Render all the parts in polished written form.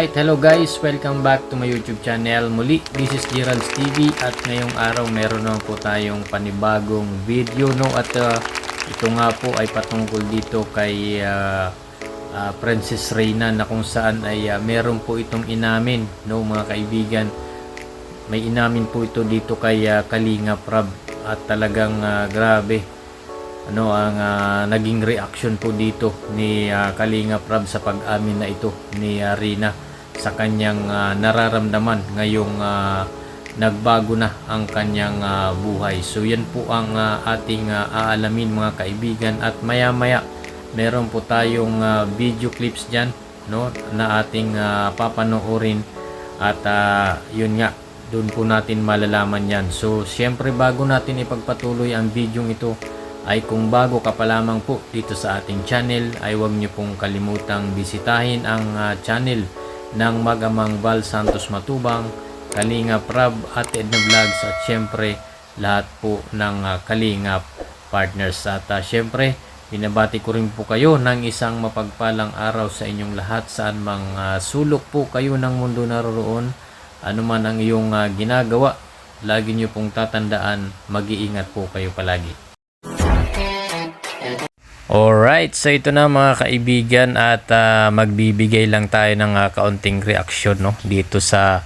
Alright, hello guys, welcome back to my YouTube channel. Muli, this is Gerald's TV at ngayong araw meron naman po tayong panibagong video, no? At ito nga po ay patungkol dito kay Princess Reyna, na kung saan ay meron po itong inamin, no mga kaibigan. May inamin po ito dito kay Kalingap Rab at talagang grabe ano ang naging reaction po dito ni Kalingap Rab sa pag-amin na ito ni Reyna sa kanyang nararamdaman ngayong nagbago na ang kanyang buhay. So yan po ang ating aalamin mga kaibigan, at maya maya meron po tayong video clips dyan, no, na ating papanoorin at yun nga, doon po natin malalaman yan. So syempre, bago natin ipagpatuloy ang video ito, ay kung bago ka pa lamang po dito sa ating channel, ay huwag niyo pong kalimutang bisitahin ang channel ng Mag-amang Val Santos Matubang, Kalingap Rab at Edna Vlogs, at syempre lahat po ng Kalingap partners. At syempre binabati ko rin po kayo ng isang mapagpalang araw sa inyong lahat, saan mang sulok po kayo ng mundo naroroon. Ano man ang iyong ginagawa, lagi niyo pong tatandaan, mag-iingat po kayo palagi. Alright, so ito na mga kaibigan, at magbibigay lang tayo ng kaunting reaksyon, no, dito sa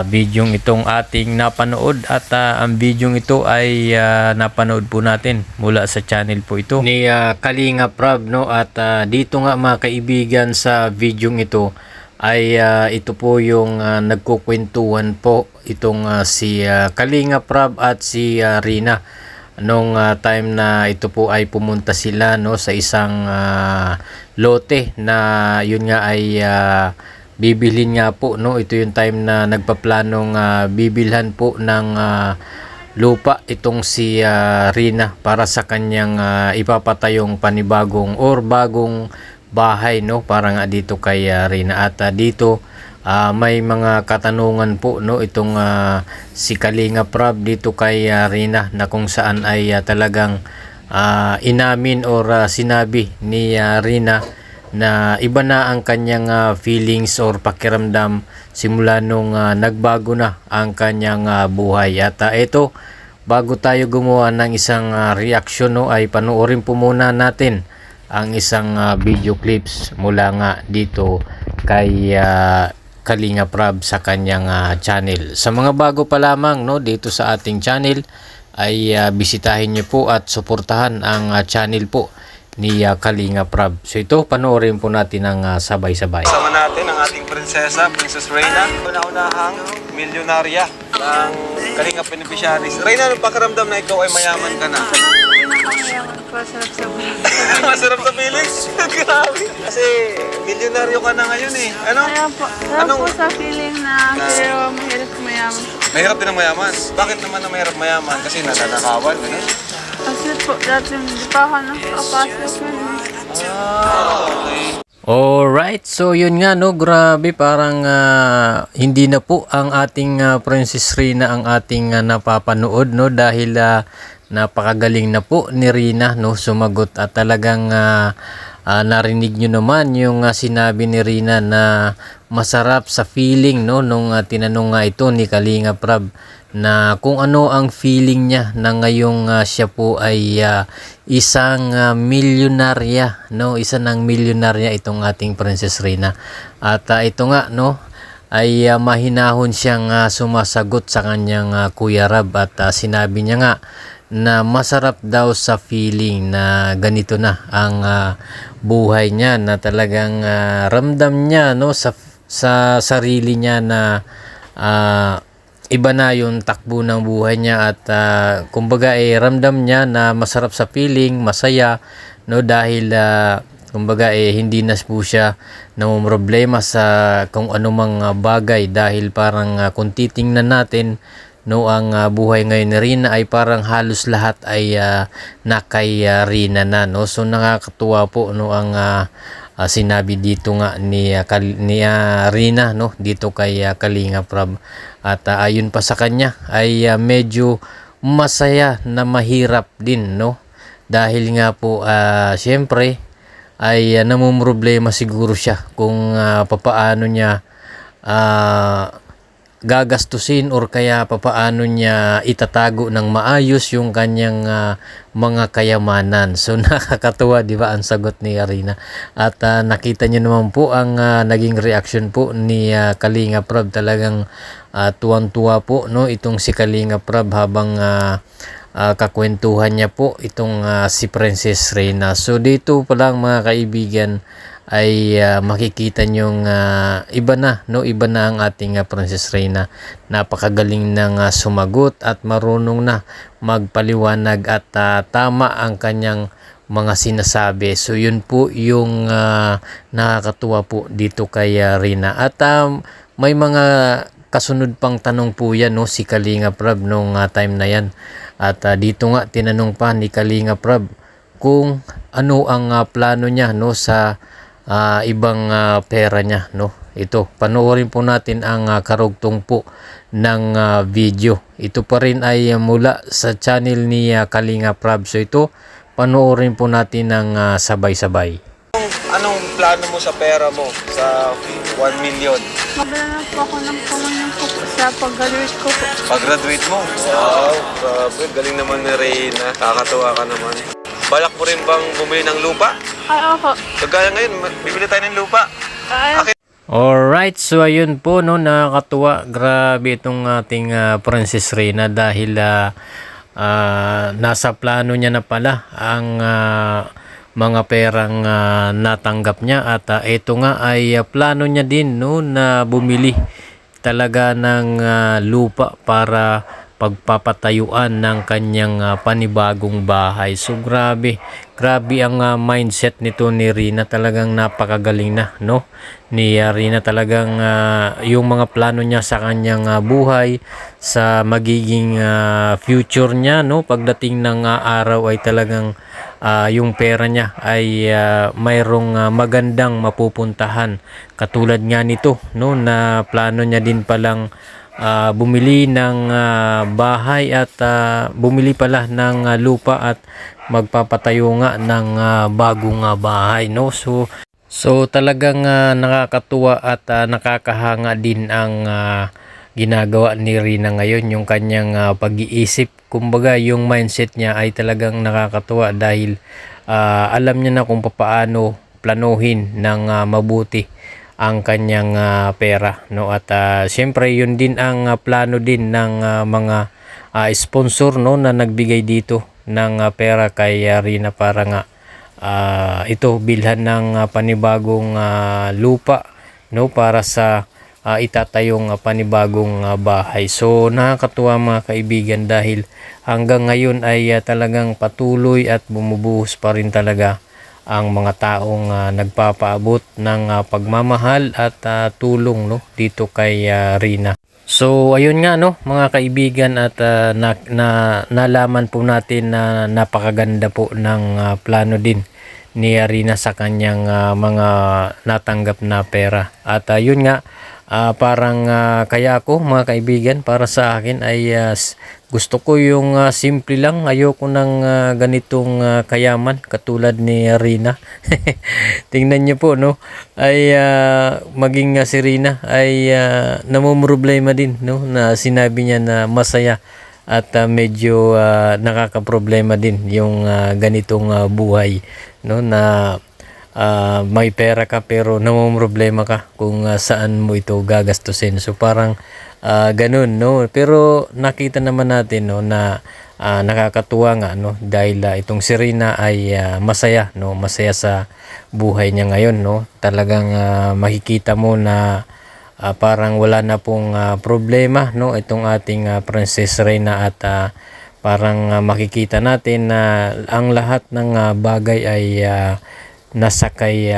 video itong ating napanood. At ang video ito ay napanood po natin mula sa channel po ito ni Kalingap Rab, no. At dito nga mga kaibigan, sa video ito ay ito po yung nagkukwentuhan po itong si Kalingap Rab at si Reyna nung time na ito po ay pumunta sila, no, sa isang lote na yun nga ay bibilhin nga po, no. Ito yung time na nagpaplanong bibilhan po ng lupa itong si Reyna para sa kanyang ipapatayong panibagong or bagong bahay, no, para nga dito kay Reyna. At dito may mga katanungan po, no, itong si Kalingap Rab dito kay Reyna, na kung saan ay talagang inamin or sinabi ni Reyna na iba na ang kanyang feelings or pakiramdam simula nung nagbago na ang kanyang buhay. At ito, bago tayo gumawa ng isang reaction, no, ay panoorin po muna natin ang isang video clips mula nga dito kay Kalingap Rab sa kanyang channel. Sa mga bago pa lamang, no, dito sa ating channel, ay bisitahin niyo po at suportahan ang channel po ni Kalingap Rab. So ito, panoorin po natin ang sabay-sabay. Sama natin ang ating prinsesa, Princess Reyna, una-unahang milyonarya ng Kalingap beneficiaries. Reyna, anong pakiramdam na ikaw ay mayaman ka na? Masarap sa piling. Masarap sa piling? Grabe. Kasi milyonaryo ka na ngayon eh. Ano? Kaya po, sarap po sa feeling na pero mahirap mayaman. Mahirap din ang mayaman. Bakit naman na mahirap mayaman? Kasi nananakawan, gano'n? Kasi po, dati hindi pa ako nakakapasok yun. Okay. Alright, so yun nga, no, grabe, parang hindi na po ang ating Princess Reyna ang ating napapanood, no, dahil napakagaling na po ni Reyna, no, sumagot. At talagang narinig nyo naman yung sinabi ni Reyna na masarap sa feeling, no, nung tinanong nga ito ni Kalingap Rab na kung ano ang feeling niya na ngayong siya po ay isang milyonarya, no, isa ng milyonarya itong ating Princess Reyna. At ito nga, no, ay mahinahon siyang sumasagot sa kanyang Kuya Rab, at sinabi niya nga na masarap daw sa feeling na ganito na ang buhay niya, na talagang ramdam niya, no, sa sarili niya na iba na yung takbo ng buhay niya. At kumbaga ramdam niya na masarap sa feeling, masaya, no, dahil kumbaga hindi na po siya namumroblema sa kung anumang bagay, dahil parang kung titingnan natin, no, ang buhay ngayon ni Reyna ay parang halos lahat ay na kay Reyna na, no. So nakakatuwa po, no, ang sinabi dito nga ni Reyna, no, dito kay Kalingap Rab. At ayon pa sa kanya ay medyo masaya na mahirap din, no, dahil nga po syempre ay namumroblema siguro siya kung papaano niya gagastusin or kaya papaano niya itatago ng maayos yung kanyang mga kayamanan. So nakakatuwa, di ba, ang sagot ni Arina. At nakita niyo naman po ang naging reaction po ni Kalinga Prab. Talagang tuwang-tuwa po, no, itong si Kalinga Prab habang kakwentuhan niya po itong si Princess Reina. So dito pa lang mga kaibigan ay makikita nyong iba na, no, iba na ang ating Princess Reina. Napakagaling ng sumagot at marunong na magpaliwanag at tama ang kanyang mga sinasabi. So yun po yung nakakatuwa po dito kay Reina. At may mga kasunod pang tanong po yan, no, si Kalinga Prab nung time na yan. At dito nga tinanong pa ni Kalinga Prab kung ano ang plano niya, no, sa ibang pera niya, no. Ito, panoorin po natin ang karugtong po ng video. Ito pa rin ay mula sa channel ni Kalinga Prab. So ito, panoorin po natin ng sabay-sabay. Anong plano mo sa pera mo sa 1 million? Mabala na po ako ng Panginoon po sa pag-graduate ko po. Pag-graduate mo? Wow, grabe. Galing naman ni Reyna. Kakatuwa ka naman. Balak mo rin bang bumili ng lupa? Ay, ako. Kagaya ngayon, bibili tayo ng lupa. Ay, Alright, so ayun po, no, nakakatuwa. Grabe itong ating Princess Reina dahil nasa plano niya na pala ang mga perang natanggap niya. At ito nga ay plano niya din, no, na bumili talaga ng lupa para pagpapatayuan ng kanyang panibagong bahay. So grabe ang mindset nito ni Rina. Talagang napakagaling na, no, ni Rina. Talagang yung mga plano niya sa kanyang buhay, sa magiging future niya, no, pagdating ng araw ay talagang yung pera niya ay mayroong magandang mapupuntahan. Katulad nga nito, no, na plano niya din palang bumili ng bahay at bumili pala ng lupa at magpapatayo nga ng bagong bahay, no. So talagang nakakatuwa at nakakahanga din ang ginagawa ni Rina ngayon, yung kanyang pag-iisip. Kumbaga yung mindset niya ay talagang nakakatuwa dahil alam niya na kung paano planuhin ng mabuti ang kanyang pera, no. At siyempre yun din ang plano din ng mga sponsor, no, na nagbigay dito ng pera kay Rina para nga ito bilhan ng panibagong lupa, no, para sa itatayong panibagong bahay. So nakakatuwa mga kaibigan dahil hanggang ngayon ay talagang patuloy at bumubuhos pa rin talaga ang mga taong nagpapaabot ng pagmamahal at tulong, no, dito kay Rina. So ayun nga, no, mga kaibigan, at nalaman po natin na napakaganda po ng plano din ni Rina sa kanyang mga natanggap na pera. At yun nga, parang kaya ako mga kaibigan, para sa akin ay gusto ko yung simple lang. Ayoko ng ganitong kayaman katulad ni Rina. Tingnan niyo po, no, ay maging si Rina ay namumroblema din, no, na sinabi niya na masaya at medyo nakakaproblema din yung ganitong buhay, no, na may pera ka pero namumroblema ka kung saan mo ito gagastusin. So parang ganun, no, pero nakita naman natin, no, na nakakatuwa nga, no, dahil itong si Rina ay masaya, no, masaya sa buhay niya ngayon, no. Talagang makikita mo na parang wala na pong problema, no, itong ating Princess Reina. At parang makikita natin na ang lahat ng bagay ay nasa kay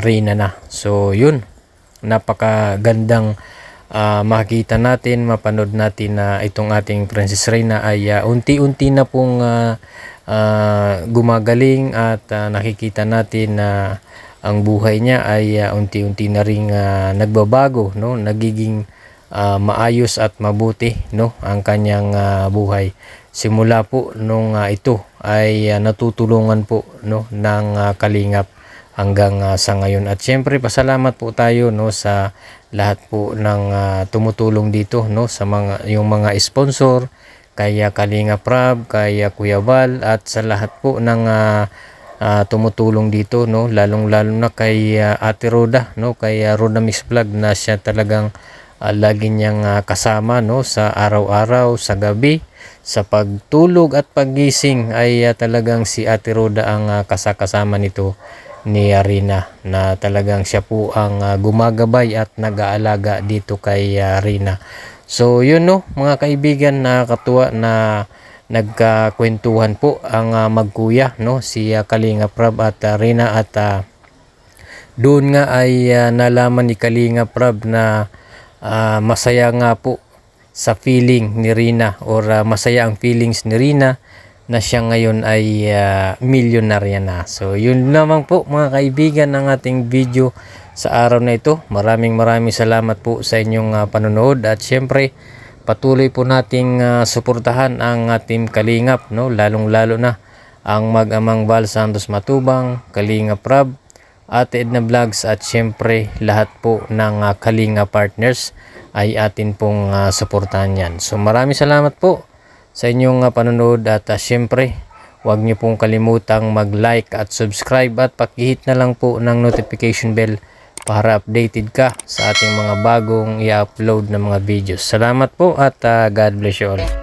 Rina na. So yun, napakagandang makita natin, mapanood natin na itong ating Princess Reina ay unti-unti na pong gumagaling. At nakikita natin na ang buhay niya ay unti-unti na ring nagbabago, no, nagiging maayos at mabuti, no, ang kanyang buhay. Simula po nung ito ay natutulungan po, no, ng Kalingap hanggang sa ngayon. At syempre pasalamat po tayo no sa lahat po ng tumutulong dito no sa yung mga sponsor, kaya Kalinga Prab, kaya Kuya Val, at sa lahat po ng tumutulong dito no, lalong-lalo na kay Ate Roda no, kay Roda Mix Vlog na siya talagang lagi niyang kasama no sa araw-araw, sa gabi, sa pagtulog at paggising ay talagang si Ate Roda ang kasama nito ni Rina, na talagang siya po ang gumagabay at nag-aalaga dito kay Rina. So yun no mga kaibigan, nakakatuwa na nagkakwentuhan po ang magkuya no, si Kalinga Prab at Rina, at doon nga ay nalaman ni Kalinga Prab na masaya nga po sa feeling ni Rina, or masaya ang feelings ni Rina na siya ngayon ay milyonarya na. So yun naman po mga kaibigan ng ating video sa araw na ito. Maraming salamat po sa inyong panonood, at syempre patuloy po nating suportahan ang Team Kalingap no, lalong-lalo na ang mag-amang Val Santos Matubang, Kalinga Prab, Ate Edna Vlogs, at syempre lahat po ng Kalinga partners ay atin pong suportahan yan. So maraming salamat po sa inyong panonood, at syempre huwag niyo pong kalimutang mag-like at subscribe, at pakihit na lang po ng notification bell para updated ka sa ating mga bagong i-upload na mga videos. Salamat po, at God bless you all.